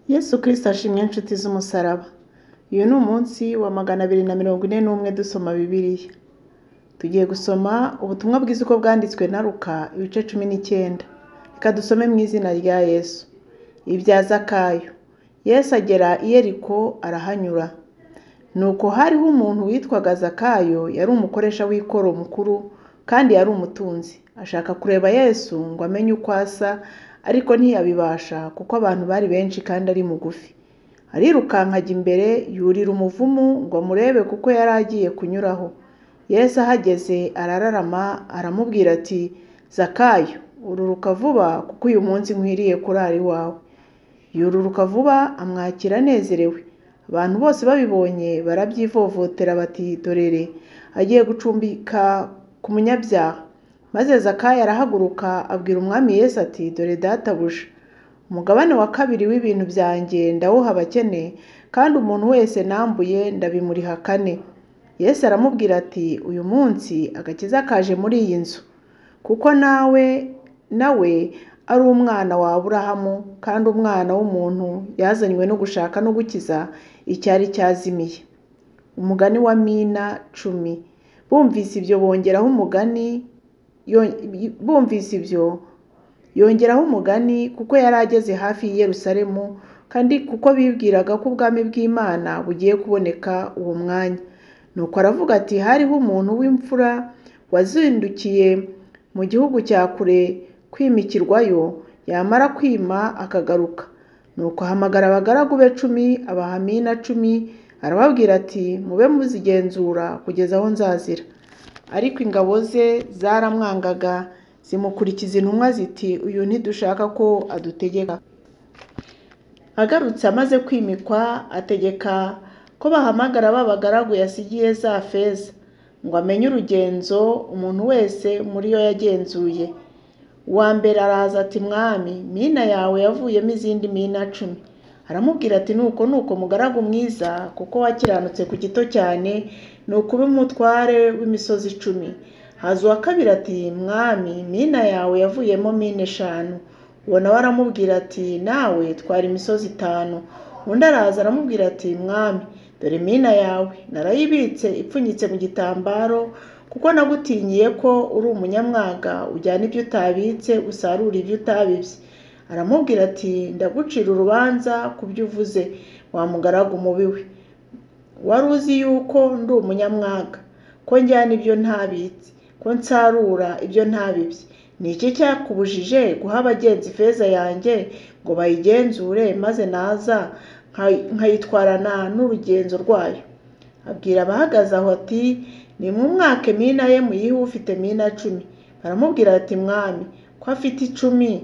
Yesu Kristo ashimwe inshuti z'umusaraba. Uyu ni umunsi wa 241 dusoma Bibiliya. Tugiye gusoma ubutumwa bwiza uko bwanditswe na Luka ibice 19. Reka dusome mu izina rya Yesu. Ibya Zakayo. Yesu agera i Yeriko arahanyura. Nuko hariho umuntu witwaga Zakayo, yari umukoresha w'ikoro mukuru kandi yari umutunzi. Ashaka kureba Yesu ngo amenye uko asa, ariko ntiyabibasha kuko abantu bari benshi kandi ari mugufi. Arirukanka ajya imbere, yurira umuvumu ngo amurebe kuko yari agiye kunyuraho. Yesu ahageze arararama aramubwira ati, Zakayo, ururuka vuba kuko uyu munsi nkwiriye kurara iwawe. Yururuka vuba amwakira anezerewe. Abantu bose babibonye barabyivovotera bati, dorere agiye gucumbika ku munyabyaha. Maze Zakayo arahaguruka abwira umwami Yesu ati, dore databuja, umugabane wa kabiri w'ibintu byanjye ndawuha abakene, kandi umuntu wese nambuye ndabimuriha 4. Yesu aramubwira ati, uyu munsi agakiza kaje muri iyi nzu, kuko nawe ari umwana wa Aburahamu, kandi umwana w'umuntu yazanywe no gushaka no gukiza icyari cyazimiye. Umugani wa Mina 10. Bumvise ibyo yongeraho umugani kuko yari ageze hafi y'i Yerusalemu, kandi kuko bibwiraga ko ubwami bw'Imana bugiye kuboneka uwo mwanya. Nuko aravuga ati, hariho umuntu w'imfura wazindukiye mu gihugu cya kure kwimikirwayo, yamara kwima akagaruka. Nuko ahamagara abagaragu be 10, abaha Mina 10, arababwira ati, mube muzigenzura kugeza aho nzazira. Ariko ingabo ze zaramwangaga, zimukurikiza intumwa ziti, uyu ntidushaka ko adutegeka. Agarutse amaze kwimikwa, ategeka ko bahamagara b'abagaragu yasigiye za feza, ngo amenye urugenzo umuntu wese muri yo yagenzuye. Uwa mbere araza ati, mwami, Mina yawe yavuyemo izindi Mina 10. Aramubwira ati, nuko mugaragu mwiza, kuko wakiranutse ku gito cyane, nuko ube umutware w'imisozi 10. Haza uwa kabiri ati, mwami, Mina yawe yavuyemo Mina 5. Uwo nawe aramubwira ati, nawe twara imisozi 5. Undi araza aramubwira ati, mwami, dore Mina yawe narayibitse ipfunyitse mu gitambaro, kuko nagutinyiye ko uri umunyamwaga, ujyana ibyo utabitse usarura ibyo utabibye. Aramubwira ati, ndagucira urubanza ku byo uvuze, wa mugaragu mubi we. Wari uzi yuko ndi umunyamwaga, ko njyana ibyo ntabitse, ko nsarura ibyo ntabibye. Ni iki cyakubujije guha abagenzi ifeza yanjye ngo bayigenzure, maze naza nkayitwarana n'urugenzo rwayo? Abwira abahagaze aho ati, nimumwake Mina ye muyihe ufite Mina 10. Baramubwira ati, mwami, ko afite 10,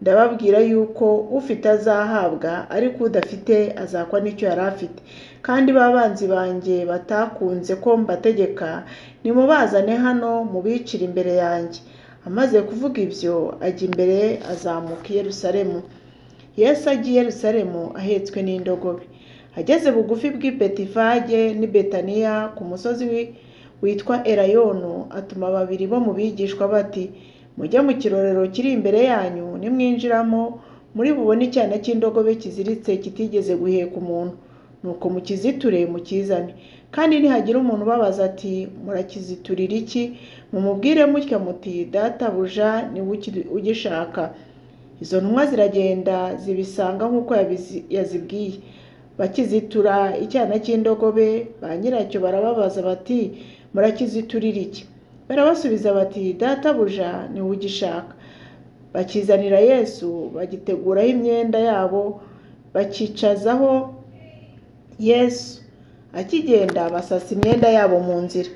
ndababwira yuko ufite azahabwa, ariko udafite azakwa n'icyo yari afite. Kandi babanzi banjye batakunze ko mbategeka, nimubazane hano mubicire imbere yanjye. Amaze kuvuga ibyo, ajya imbere azamuka i Yerusalemu. Yesu agiye i Yerusalemu ahetswe n'indogobe. Ageze bugufi bw'i Betifage n'i Betaniya ku musozi witwa Elayono, atuma 2 bo mu bigishwa bati, mujye mu kirorero kiri imbere yanyu, nimwinjiramo muri bubone icyana cy'indogobe kiziritse kitigeze guheka umuntu. Nuko mukiziture mukizane. Kandi nihagira umuntu ubabaza ati, murakiziturira iki? Mumubwire mutya muti, databuja niwe ugishaka. Izo ntumwa ziragenda zibisanga nk'uko yazibwiye. Bakizitura icyana cy'indogobe, ba nyiracyo barababaza bati, murakiziturira iki? Barabasubiza bati, databuja niwe ugishaka. Bakizanira Yesu, bagiteguraho imyenda yabo, bakicazaho Yesu. Akigenda basasa imyenda yabo mu nzira.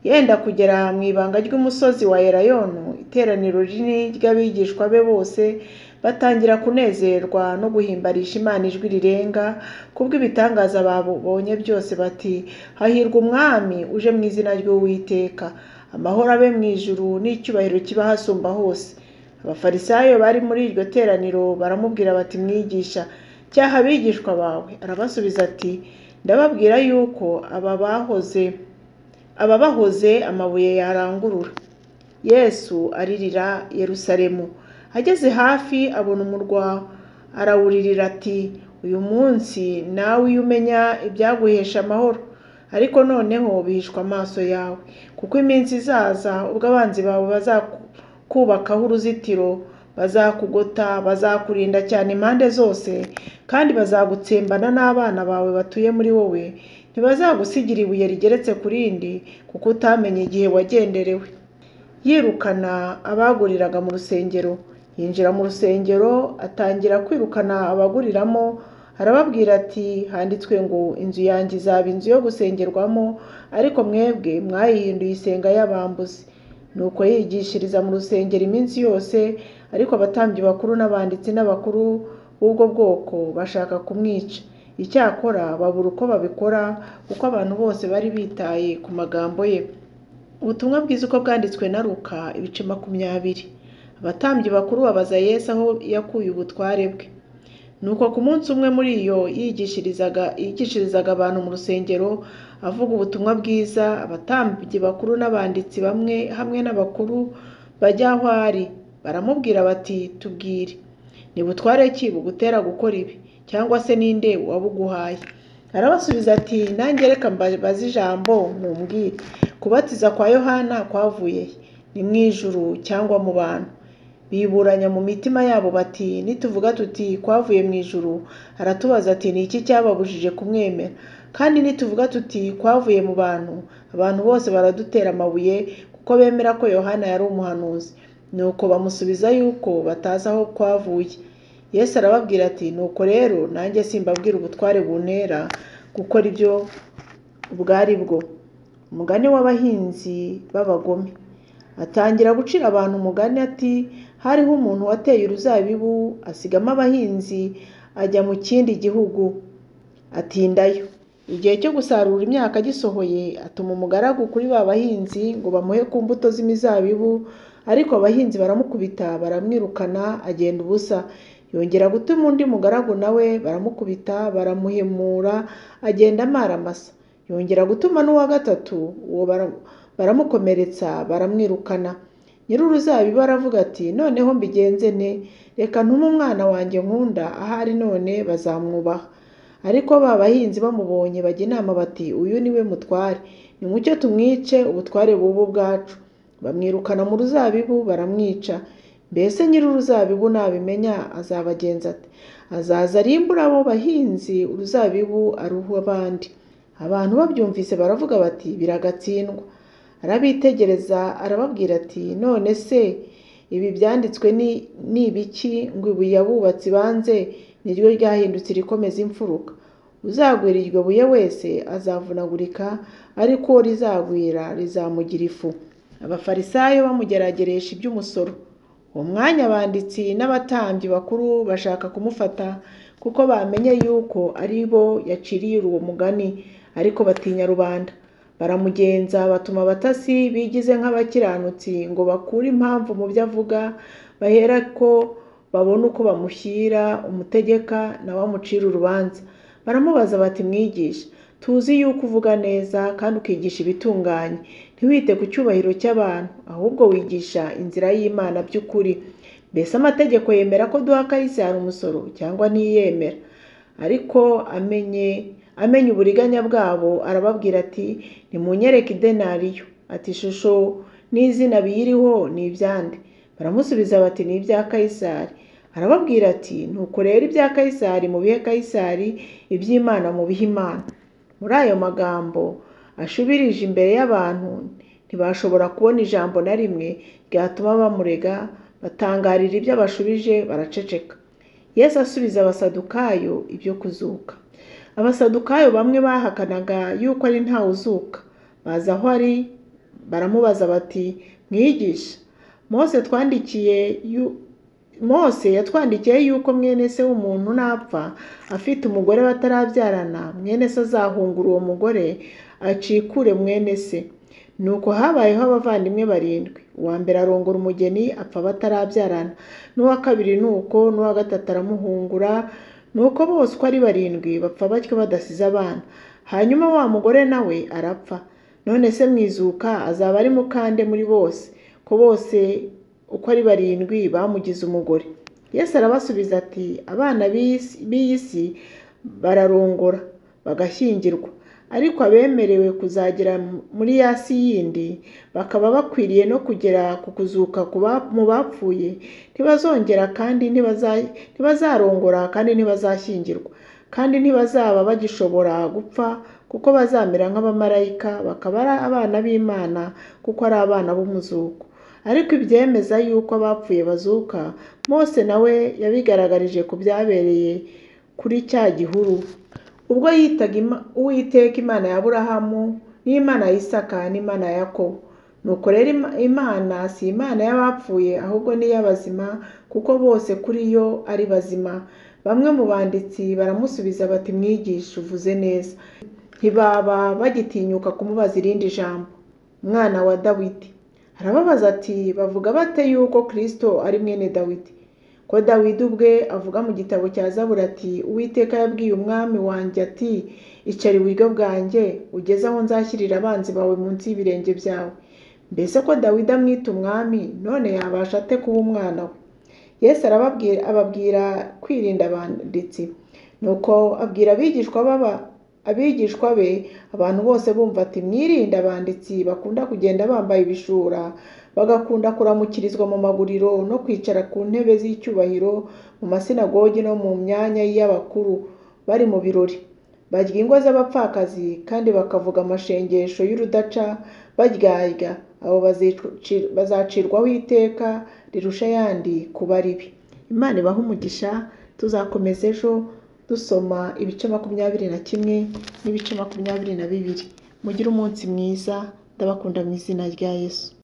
Yenda kugera mu ibanga ry'umusozi wa Elayono, iteraniro rinini ry'abigishwa be bose batangira kunezerwa no guhimbarisha Imana ijwi rirenga kubw'ibitangaza babonye byose bati, hahirwa umwami uje mu izina ry'Uwiteka, amahoro abe mu ijuru n'icyubahiro kiba hasumba hose. Abafarisayo bari muri iryo teraniro baramubwira bati, mwigisha, cyaha abigishwa bawe. Arabasubiza ati, ndababwira yuko ababahoze amabuye yarangurura. Yesu aririra Yerusalemu. Ageze hafi abona umurwa arawuririra ati, uyu munsi nawe iyo umenya ibyaguhesha amahoro, ariko noneho bihishwa amaso yawe, kuko iminsi izaza ubwo abanzi bawe bazakubakaho uruzitiro, bazakugota, bazakurinda cyane impande zose, kandi bazagutsembana n'abana bawe batuye muri wowe, ntibazagusigira ibuye rigeretse ku rindi, kuko utamenye igihe wagenderewe. Yirukana abaguriraga mu rusengero. Yinjira mu rusengero atangira kwirukana abaguriramo, arababwira ati, handitswe ngo inzu yanjye izaba inzu yo gusengerwamo, ariko mwebwe mwayihinduye isenga y'abambuzi. Nuko yigishiriza mu rusengero iminsi yose, ariko abatambyi bakuru n'abanditsi n'abakuru b'ubwo bwoko bashaka kumwica. Icyakora babura uko babikora, kuko abantu bose bari bitaye ku magambo ye. Ubutumwa bwiza uko bwanditswe na Luka, ibice 20. Abatambyi bakuru babaza Yesu aho yakuye ubutware bwe. Nuko ku munsi umwe muri iyo yigishirizaga abantu mu rusengero avuga ubutumwa bwiza, abatambyi bakuru n'abanditsi bamwe hamwe n'abakuru bajya aho ari, baramubwira bati, tubwire, ni butware ki bugutera gukora ibi, cyangwa se ninde wabuguhaye? Arabasubiza ati, nanjye reka mbaze ijambo mumbwire, kubatiza kwa Yohana kwavuye he? Ni mu ijuru cyangwa mu bantu? Biburanya mu mitima yabo bati, nituvuga tuti kwavuye mu ijuru, aratubaza ati, ni iki cyababujije kumwemera? Kandi nituvuga tuti kwavuye mu bantu, abantu bose baradutera amabuye, kuko bemera ko Yohana yari umuhanuzi. Nuko bamusubiza yuko batazi aho kwavuye. Yesu arababwira ati, nuko rero nanjye simbabwira ubutware buntera gukora ibyo ubwo ari bwo. Umugani w'abahinzi b'abagome. Atangira gucira abantu umugani ati, hariho umuntu wateye uruzabibu, asigamo abahinzi, ajya mu kindi gihugu, atindayo. Igihe cyo gusarura imyaka gisohoye, atuma umugaragu kuri ba bahinzi ngo bamuhe ku mbuto z'imizabibu, ariko abahinzi baramukubita, baramwirukana, agenda ubusa. Yongera gutuma undi mugaragu nawe, baramukubita, baramuhemura, agenda amaramasa. Yongera gutuma n'uwa gatatu, uwo baramukomeretsa, baramwirukana. Nyir'uruzabibu aravuga ati, noneho mbigenze nte? Reka ntume umwana wanjye nkunda, ahari none bazamwubaha. Ariko ba bahinzi bamubonye bajya inama bati, uyu ni we mutware, nimucyo tumwice, ubutware bubu bwacu. Bamwirukana mu ruzabibu, baramwica. Mbese nyir'uruzabibu nabimenya azabagenza ate? Azaza arimbura abo bahinzi, uruzabibu aruha abandi. Abantu babyumvise baravuga bati, biragatsindwa. Arabitegereza arababwira ati, none se ibi byanditswe ni ibiki, ngo ibuye abubatsi banze niryo ryahindutse rikomeza imfuruka? Uzagwira iryo buye wese azavunagurika, ariko uwo rizagwira rizamugira ifu. Abafarisayo bamugerageresha iby'umusoro. Uwo mwanya abanditsi n'abatambyi bakuru bashaka kumufata, kuko bamenye yuko ari bo yaciriye uwo mugani, ariko batinya rubanda. Baramugenza, batuma abatasi bigize nk'abakiranutsi ngo bakure impamvu mu byo avuga, bahera ko babona uko bamushyira umutegeka nawe amucira urubanza. Baramubaza bati, mwigisha, tuzi yuko uvuga neza kandi ukigisha ibitunganye, ntiwite ku cyubahiro cy'abantu, ahubwo wigisha inzira y'Imana by'ukuri. Mbese amategeko yemera ko duha Kayisari umusoro cyangwa ntiyemera? Ariko amenye uburiganya bwabo, arababwira ati, nimunyereke idenariyo. Ati, ishusho n'izina biyiriho ni ibyande? Baramusubiza bati, ni ibya Kayisari. Arababwira ati, nuko rero ibya Kayisari mubihe Kayisari, iby'Imana mubihe Imana. Muri ayo magambo ashubirije imbere y'abantu, ntibashobora kubona ijambo na rimwe ryatuma bamurega. Batangarira ibyo abashubije, baraceceka. Yesu asubiza abasadukayo ibyo kuzuka. Abasadukayo bamwe bahakanaga yuko ari ntawe uzuka, baza aho ari, baramubaza bati, mwigisha, Mose yatwandikiye yuko mwene se w'umuntu napfa afite umugore batarabyarana, mwene se azahungura uwo mugore acikure mwene se. Nuko habayeho abavandimwe 7. Uwa mbere arongora umugeni apfa batarabyarana, n'uwa kabiri nuko, n'uwa gatatu aramuhungura, nuko bose uko ari 7 bapfa batyo badasize abana. Hanyuma wa mugore nawe arapfa. None se mwizuka azaba ari mukande muri bose, ko bose uko ari 7 bamugize umugore? Yesu arabasubiza ati, abana b'iyi si bararongora bagashyingirwa, ariko abemerewe kuzagera muri ya si yindi bakaba bakwiriye no kugera ku kuzuka mu bapfuye ntibazongera kandi ntibazarongora kandi ntibazashyingirwa kandi ntibazaba bagishobora gupfa, kuko bazamera nk'abamarayika, bakaba ari abana b'Imana kuko ari abana b'umuzuko. Ariko ibyemeza yuko abapfuye bazuka, Mose nawe yabigaragarije ku byabereye kuri cya gihuru, ubwo yitaga Uwiteka Imana ya Aburahamu n'Imana ya Isaka n'Imana ya Yakobo. Nuko rero Imana si Imana y'abapfuye, ahubwo ni iy'abazima, kuko bose kuri yo ari bazima. Bamwe mu banditsi baramusubiza bati, mwigisha, uvuze neza. Ntibaba bagitinyuka kumubaza irindi jambo. Umwana wa Dawidi arababaza ati, bavuga bate yuko Kristo ari mwene Dawidi? Ko Dawidi ubwe avuga mu gitabo cya Zaburi ati, Uwiteka yabwiye umwami wanjye ati, icara iburyo bwanjye ugeze aho nzashyirira abanzi bawe munsi y'ibirenge byawe. Mbese ko Dawidi amwita umwami, none yabasha ate kuba umwana we? Yesu ababwira kwirinda abanditsi. Nuko abwira abigishwa be, abantu bose bumva ati, mwirinde abanditsi bakunda kugenda bambaye ibishura, bagakunda kuramukirizwa mu maguriro no kwicara ku ntebe z'icyubahiro mu masinagogi no mu myanya y'abakuru bari mu birori. Barya ingo z'abapfakazi kandi bakavuga amashengesho y'urudaca baryarya. Abo bazacirwaho iteka rirusha ayandi kuba ribi. Imana ibahe umugisha. Tuzakomeza ejo dusoma ibice 21 n'ibice 22. Mugire umunsi mwiza. Ndabakunda mu izina rya Yesu.